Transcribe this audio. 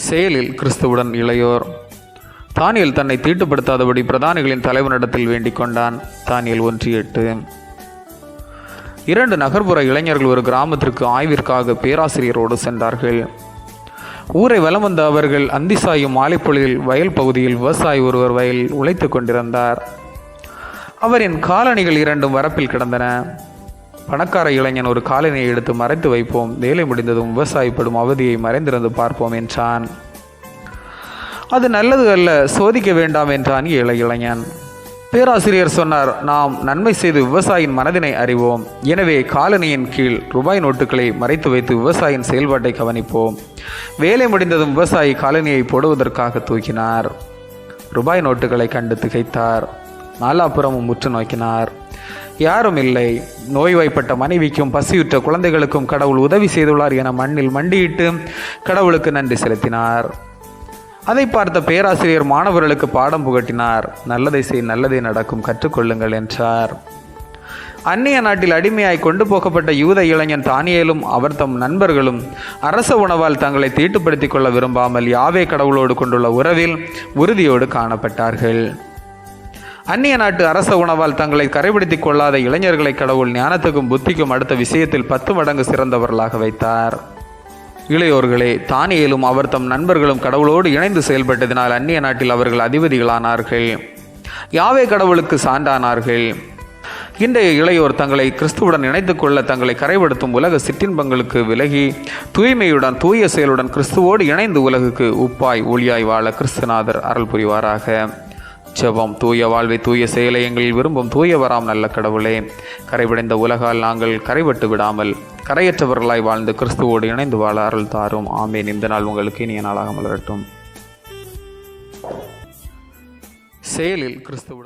செயலில் கிறிஸ்துவுடன் இளையோர். தானியேல் தன்னை தீட்டுப்படுத்தாதபடி பிரதானிகளின் தலைவனிடத்தில் வேண்டிக் கொண்டான். தானியேல் 1:8. 2 நகர்ப்புற இளைஞர்கள் ஒரு கிராமத்திற்கு ஆய்விற்காக பேராசிரியரோடு சென்றார்கள். ஊரை வலம் வந்த அவர்கள் அந்தி சாயும் மாலைப்பொழுதில் வயல் பகுதியில் விவசாயி ஒருவர் வயலில் உழைத்து கொண்டிருந்தார். அவரின் காலணிகள் 2 வரப்பில் கிடந்தன. பணக்கார இளைஞன் ஒரு காலணியை எடுத்து மறைத்து வைப்போம், வேலை முடிந்ததும் விவசாயிப்படும் அவதியை மறைந்திருந்து பார்ப்போம் என்றான். அது நல்லது அல்ல, சோதிக்க வேண்டாம் என்றான் ஏழை இளைஞன். பேராசிரியர் சொன்னார், நாம் நன்மை செய்து விவசாயியின் மனதினை அறிவோம். எனவே காலணியின் கீழ் ரூபாய் நோட்டுகளை மறைத்து வைத்து விவசாயியின் செயல்பாட்டை கவனிப்போம். வேலை முடிந்ததும் விவசாயி காலணியை போடுவதற்காக தூக்கினார். ரூபாய் நோட்டுகளை கண்டு திகைத்தார். நாலாபுறமும் உற்று நோக்கினார். யாரும் இல்லை. நோய்வாய்ப்பட்ட மனைவிக்கும் பசியுற்ற குழந்தைகளுக்கும் கடவுள் உதவி செய்துள்ளார் என மண்ணில் மண்டியிட்டு கடவுளுக்கு நன்றி செலுத்தினார். அதை பார்த்த பேராசிரியர் மாணவர்களுக்கு பாடம் புகட்டினார். நல்லதை செய், நல்லதே நடக்கும், கற்றுக்கொள்ளுங்கள் என்றார். அந்நிய நாட்டில் அடிமையாய் கொண்டு போகப்பட்ட யூத இளைஞன் தானியேலும் அவர் தம் நண்பர்களும் அரச உணவால் தங்களை தீட்டுப்படுத்திக் கொள்ள விரும்பாமல் யாவே கடவுளோடு கொண்டுள்ள உறவில் உறுதியோடு காணப்பட்டார்கள். அந்நிய நாட்டு அரச உணவால் தங்களை கரைபிடித்துக் கொள்ளாத இளைஞர்களை கடவுள் ஞானத்துக்கும் புத்திக்கும் அடுத்த விஷயத்தில் 10 மடங்கு சிறந்தவர்களாக வைத்தார். இளையோர்களே, தானியேலும் அவர் தம் நண்பர்களும் கடவுளோடு இணைந்து செயல்பட்டதினால் அந்நிய நாட்டில் அவர்கள் அதிபதிகளானார்கள். யாவே கடவுளுக்கு சான்றானார்கள். இன்றைய இளையோர் தங்களை கிறிஸ்துவுடன் இணைத்துக் கொள்ள தங்களை கரைப்படுத்தும் உலக சிற்றின்பங்களுக்கு விலகி தூய்மையுடன் தூய செயலுடன் கிறிஸ்துவோடு இணைந்து உலகுக்கு உப்பாய் ஒளியாய் வாழ கிறிஸ்துநாதர் அருள் புரிவாராக. ஜெபம். தூய வாழ்வை தூய செயலை எங்களில் விரும்பும் தூயவராம் நல்ல கடவுளே, கரைபடைந்த உலகால் நாங்கள் கரைபட்டு விடாமல் கரையற்றவர்களாய் வாழ்ந்து கிறிஸ்துவோடு இணைந்து வாழ அருள் தாரும். ஆமேன். இந்த நாள் உங்களுக்கு இனிய நாளாக மலரட்டும். செயலில் கிறிஸ்துவுடன்